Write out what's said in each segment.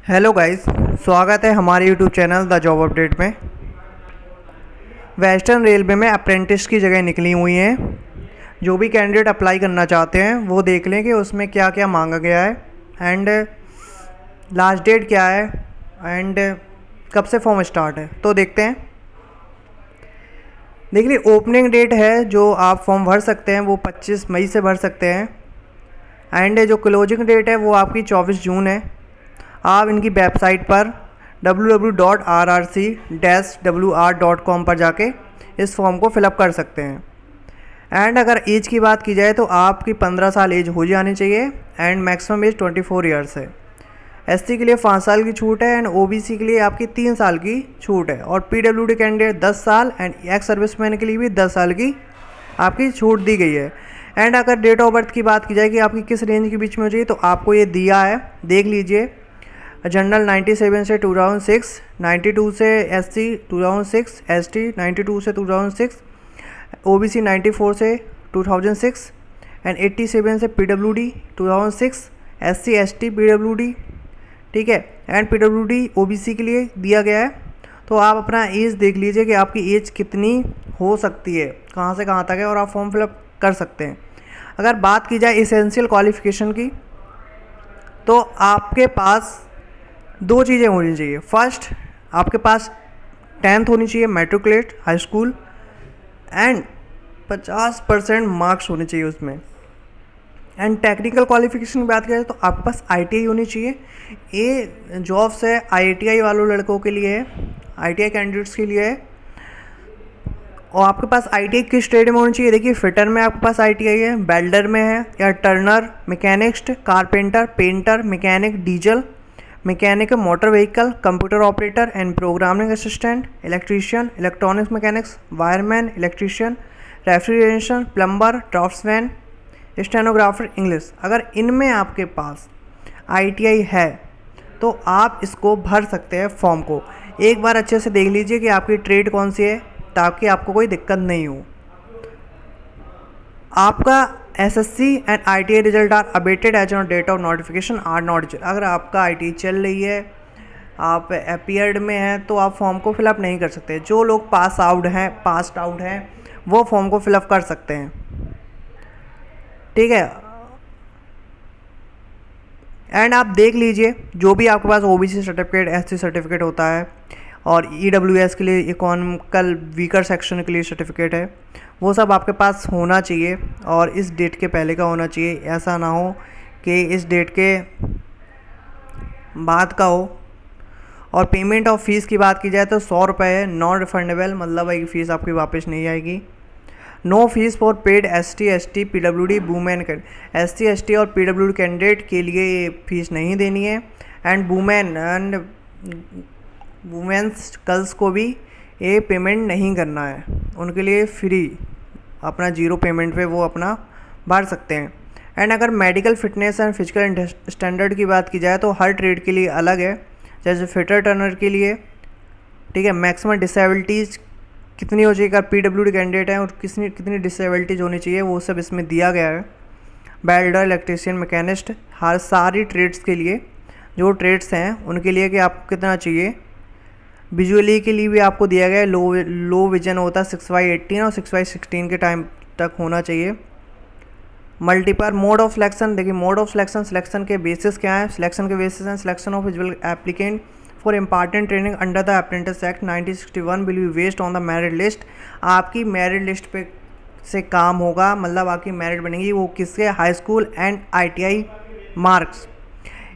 Hello guys, स्वागत है हमारे YouTube channel the job update में। वेस्टर्न रेलवे में अप्रेंटिस की जगह निकली हुई हैं। जो भी कैंडिडेट अप्लाई करना चाहते हैं वो देख लें कि उसमें क्या क्या मांगा गया है एंड लास्ट डेट क्या है एंड कब से फॉर्म स्टार्ट है। तो देखते हैं। देख लीजिए, ओपनिंग डेट है जो आप फॉर्म भर सकते हैं वो 25 मई से भर सकते हैं एंड जो क्लोजिंग डेट है वो आपकी 24 जून है। आप इनकी वेबसाइट पर www.rrc-wr.com पर जाके इस फॉर्म को फिलअप कर सकते हैं। एंड अगर एज की बात की जाए तो आपकी 15 साल एज हो जानी चाहिए एंड मैक्सिमम एज 24 ईयर्स है। एससी के लिए 5 साल की छूट है एंड ओबीसी के लिए आपकी 3 साल की छूट है और पीडब्ल्यूडी कैंडिडेट 10 साल एंड एक्स सर्विसमैन के लिए भी 10 साल की आपकी छूट दी गई है। एंड अगर डेट ऑफ बर्थ की बात की जाए कि आपकी किस रेंज के बीच में हो चाहिए तो आपको ये दिया है, देख लीजिए। जनरल 97 से 2006, 92 से एससी 2006, एसटी 92 से 2006, ओबीसी 94 से 2006 एंड 87 से पीडब्ल्यूडी 2006, एससी एसटी पीडब्ल्यूडी, ठीक है। एंड पीडब्ल्यूडी ओबीसी के लिए दिया गया है। तो आप अपना एज देख लीजिए कि आपकी एज कितनी हो सकती है, कहाँ से कहाँ तक है और आप फॉर्म फिलअप कर सकते हैं। अगर बात की जाए इसेंशियल क्वालिफ़िकेशन की तो आपके पास दो चीज़ें होनी चाहिए। फर्स्ट, आपके पास 10th होनी चाहिए, matriculate high school, and 50% marks होने चाहिए उसमें। एंड टेक्निकल क्वालिफिकेशन की बात करें तो आपके पास आईटीआई होनी चाहिए। ये जॉब्स है आईटीआई वालों लड़कों के लिए है, आईटीआई कैंडिडेट्स के लिए है। और आपके पास आईटीआई किस ट्रेड में होनी चाहिए? देखिए, फिटर में आपके पास आईटीआई है, वेल्डर में है, या Turner, machinist, carpenter, painter, mechanic, diesel mechanic, motor vehicle, computer operator and programming assistant, electrician, electronics mechanics, wireman, electrician, refrigeration, plumber, draughtsman, stenographer, English. अगर इनमें आपके पास आईटीआई है तो आप इसको भर सकते हैं फॉर्म को। एक बार अच्छे से देख लीजिए कि आपकी ट्रेड कौन सी है ताकि आपको कोई दिक्कत नहीं हो। आपका SSC and ITI result are awaited as on date of notification are not. अगर आपका आईटीआई चल रही है, आप पीरियड में हैं तो आप फॉर्म को फिलअप नहीं कर सकते। जो लोग पास्ड आउट हैं वो फॉर्म को फिलअप कर सकते हैं, ठीक है। एंड आप देख लीजिए, जो भी आपके पास ओबीसी सर्टिफिकेट, एससी सर्टिफिकेट होता है और ईडब्ल्यूएस के लिए, इकोनॉमिकल वीकर सेक्शन के लिए सर्टिफिकेट है, वो सब आपके पास होना चाहिए और इस डेट के पहले का होना चाहिए। ऐसा ना हो कि इस डेट के बाद का हो। और पेमेंट ऑफ फीस की बात की जाए तो 100 रुपये है, नॉन रिफंडेबल, मतलब है कि फ़ीस आपकी वापस नहीं आएगी। No fees for paid ST, ST, PWD, women. ST, ST और पीडब्ल्यूडी कैंडिडेट के लिए ये फीस नहीं देनी है। And women and womens girls को भी ये पेमेंट नहीं करना है, उनके लिए फ्री, अपना 0 पेमेंट पे वो अपना भर सकते हैं। एंड अगर medical fitness and physical standard की बात की जाए तो हर ट्रेड के लिए अलग है। जैसे फिटर टर्नर के लिए, ठीक है, मैक्सिमम डिसेबिलिटीज़ कितनी हो चाहिए, अगर पीडब्ल्यूडी कैंडिडेट है और कितनी डिसेबिलिटीज़ होनी चाहिए वो सब इसमें दिया गया है। वेल्डर, इलेक्ट्रीशियन, मैकेनिस्ट, हर सारी ट्रेड्स के लिए, जो ट्रेड्स हैं उनके लिए कि आपको कितना चाहिए। विजुअली के लिए भी आपको दिया गया है, लो विजन होता है 6/18 और 6/16 के टाइम तक होना चाहिए। मल्टीपल मोड ऑफ सिलेक्शन, देखिए मोड ऑफ सिलेक्शन के बेसिस क्या है? सिलेक्शन के बेसिस हैं selection of visual applicant for important training under the apprentice act 1961 will be based on the merit list. आपकी मेरिट लिस्ट पे से काम होगा, मतलब आपकी मेरिट बनेगी वो किसके? High school and ITI marks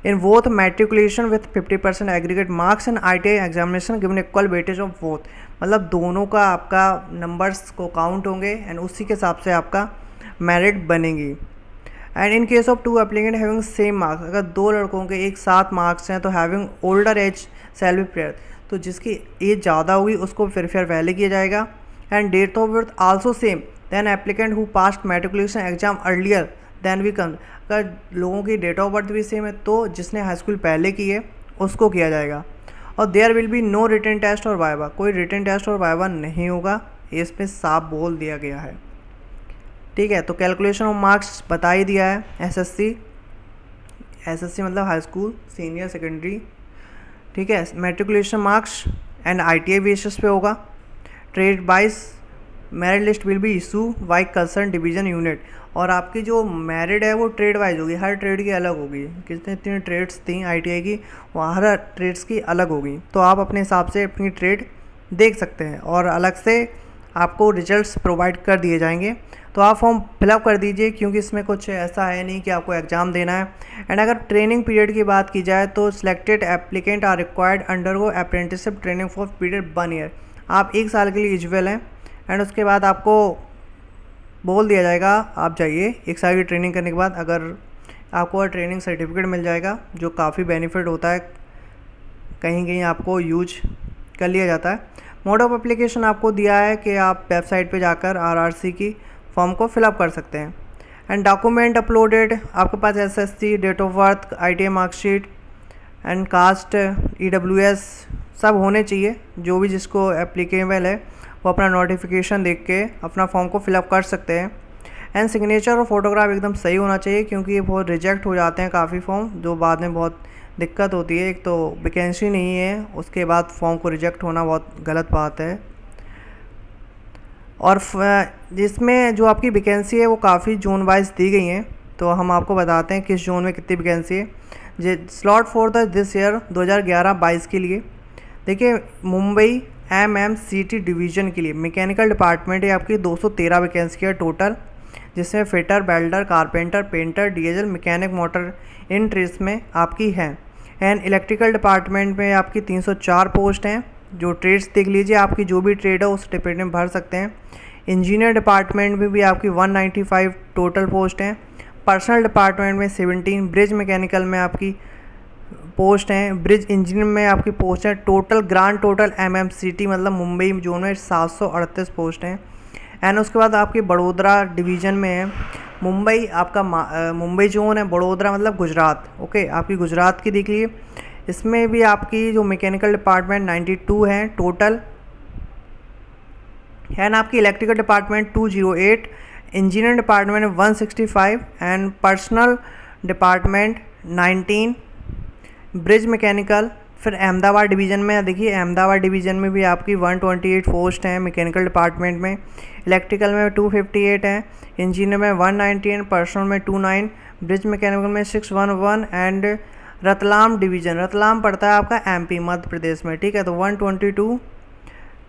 in both matriculation with 50% aggregate marks and ITI examination given equal weightage of both. मतलब दोनों का आपका नंबर्स को काउंट होंगे एंड उसी के हिसाब से आपका मेरिट बनेगी। And in case of 2 applicant having same marks, अगर 2 लड़कों के एक साथ मार्क्स हैं तो having older age shall be prefer, तो जिसकी एज ज़्यादा होगी उसको फिर वैल्यू किया जाएगा। And date of birth also same then applicant who passed matriculation exam earlier than we come. अगर लोगों की डेट ऑफ बर्थ भी सेम है तो जिसने हाई स्कूल पहले की है उसको किया जाएगा। और there will be no written test और वाइवा, कोई रिटन टेस्ट और वाइवा नहीं होगा, इसमें साफ बोल दिया गया है, ठीक है। तो कैलकुलेशन ऑफ मार्क्स बता ही दिया है। एसएससी मतलब हाई स्कूल सीनियर सेकेंडरी ठीक है। Matriculation marks and ITI basis पे होगा। Trade wise merit list will be issue by concern division unit, और आपकी जो मेरिट है वो ट्रेड वाइज होगी, हर ट्रेड की अलग होगी। कितनी ट्रेड्स थी ITI की, वो हर ट्रेड्स की अलग होगी। तो आप अपने हिसाब से अपनी ट्रेड देख सकते हैं और अलग से आपको रिजल्ट्स प्रोवाइड कर दिए जाएंगे। तो आप फॉर्म फिलअप कर दीजिए, क्योंकि इसमें कुछ ऐसा है नहीं कि आपको एग्ज़ाम देना है। एंड अगर ट्रेनिंग पीरियड की बात की जाए तो selected applicant are required undergo apprenticeship training for period 1 year. आप 1 साल के लिए एलिजिबल हैं। एंड उसके बाद आपको बोल दिया जाएगा आप जाइए 1 साल की ट्रेनिंग करने के बाद, अगर आपको ट्रेनिंग सर्टिफिकेट मिल जाएगा, जो काफ़ी बेनिफिट होता है, कहीं कहीं आपको यूज कर लिया जाता है। मोड ऑफ एप्लीकेशन आपको दिया है कि आप वेबसाइट पे जाकर RRC की फॉर्म को फिलअप कर सकते हैं। एंड डॉक्यूमेंट अपलोडेड आपके पास SSC, date of birth, ITI marksheet and caste, EWS सब होने चाहिए। जो भी जिसको एप्लीकेबल है वो अपना नोटिफिकेशन देख के अपना फॉर्म को फिलअप कर सकते हैं। एंड सिग्नेचर और फोटोग्राफ एकदम सही होना चाहिए, क्योंकि ये बहुत रिजेक्ट हो जाते हैं काफ़ी फॉर्म, जो बाद में बहुत दिक्कत होती है। एक तो वैकेंसी नहीं है, उसके बाद फॉर्म को रिजेक्ट होना बहुत गलत बात है। और जिसमें जो आपकी वैकेंसी है वो काफ़ी जोन वाइज दी गई हैं, तो हम आपको बताते हैं किस जोन में कितनी वैकेंसी है। Slot for the this year 2011-22 के लिए देखिए, मुंबई MMCT डिवीज़न के लिए मैकेनिकल डिपार्टमेंट है आपकी 213 वैकेंसी है टोटल, जिसमें fitter, welder, carpenter, painter, diesel mechanic, motor इन ट्रेड्स में आपकी है। एंड इलेक्ट्रिकल डिपार्टमेंट में आपकी 304 पोस्ट हैं। जो ट्रेड्स देख लीजिए, आपकी जो भी ट्रेड है उस डिपार्टमेंट में भर सकते हैं। इंजीनियर डिपार्टमेंट में भी आपकी 195 टोटल पोस्ट हैं। पर्सनल डिपार्टमेंट में 17, ब्रिज मैकेनिकल में आपकी पोस्ट हैं, ब्रिज इंजीनियर में आपकी पोस्ट है। टोटल ग्रांड टोटल MMCT मतलब मुंबई जोन में 738 पोस्ट हैं। एंड उसके बाद आपकी बड़ोदरा डिवीज़न में है। मुंबई आपका मुंबई जोन है, बड़ोदरा मतलब गुजरात। ओके, आपकी गुजरात की देख लीजिए, इसमें भी आपकी जो मैकेनिकल डिपार्टमेंट 92 हैं टोटल। एंड आपकी electrical department 208, engineer department 165 and personal department 19, bridge mechanical. फिर अहमदाबाद डिवीज़न में देखिए, अहमदाबाद डिवीज़न में भी आपकी 128 पोस्ट हैं मैकेनिकल डिपार्टमेंट में। इलेक्ट्रिकल में 258 हैं, इंजीनियर में 190 एंड पर्सनल में 29, ब्रिज मैकेनिकल में 611। एंड रतलाम डिवीज़न, रतलाम पड़ता है आपका MP मध्य प्रदेश में, ठीक है, तो 122।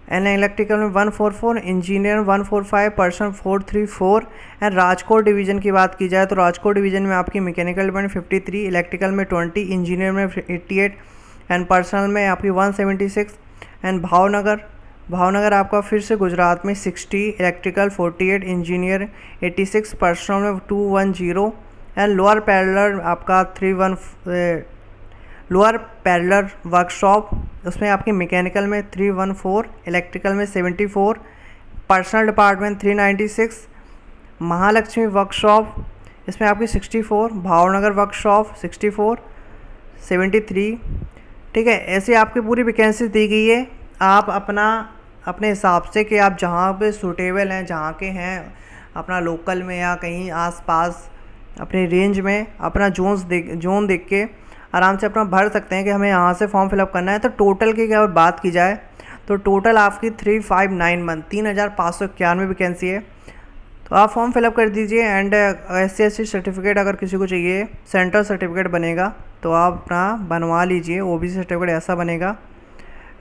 एंड इलेक्ट्रिकल में 144, engineer 145, personal 434। And Rajkot division की बात की जाए तो राजकोट डिवीज़न में आपकी मैकेनिकल में 53, इलेक्ट्रिकल में 20, इंजीनियर में 88 एंड पर्सनल में आपकी 176। एंड भावनगर आपका फिर से गुजरात में 60, इलेक्ट्रिकल 48, इंजीनियर 86, पर्सनल में 210। एंड लोअर पैरेलल आपका 31 लोअर पैरेलल वर्कशॉप, उसमें आपकी मैकेनिकल में 314, इलेक्ट्रिकल में 74, पर्सनल डिपार्टमेंट 396, महालक्ष्मी वर्कशॉप इसमें आपकी 64, भावनगर वर्कशॉप 64, 73, ठीक है। ऐसे आपकी पूरी वैकेंसी दी गई है। आप अपने हिसाब से कि आप जहाँ पे सूटेबल हैं, जहाँ के हैं, अपना लोकल में या कहीं आसपास अपने रेंज में अपना जोन देख के आराम से अपना भर सकते हैं कि हमें यहाँ से फॉर्म फिलअप करना है। तो टोटल की अगर बात की जाए तो टोटल आपकी 359 3,591 वैकेंसी है। तो आप फॉर्म फिलअप कर दीजिए। एंड SC/ST सर्टिफिकेट अगर किसी को चाहिए, सेंट्रल सर्टिफिकेट बनेगा तो आप अपना बनवा लीजिए। OBC सर्टिफिकेट ऐसा बनेगा।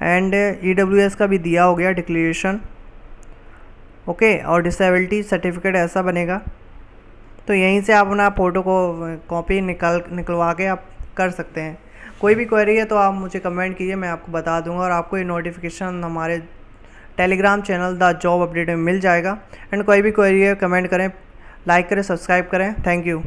एंड EWS का भी दिया हो गया डिक्लेरेशन, ओके, और डिसेबिलिटी सर्टिफिकेट ऐसा बनेगा। तो यहीं से आप अपना फ़ोटो को कॉपी निकलवा के आप कर सकते हैं। कोई भी क्वेरी है तो आप मुझे कमेंट कीजिए, मैं आपको बता दूंगा। और आपको ये नोटिफिकेशन हमारे Telegram channel the job update में मिल जाएगा। एंड कोई भी क्वेरी है कमेंट करें, लाइक करें, सब्सक्राइब करें। Thank you.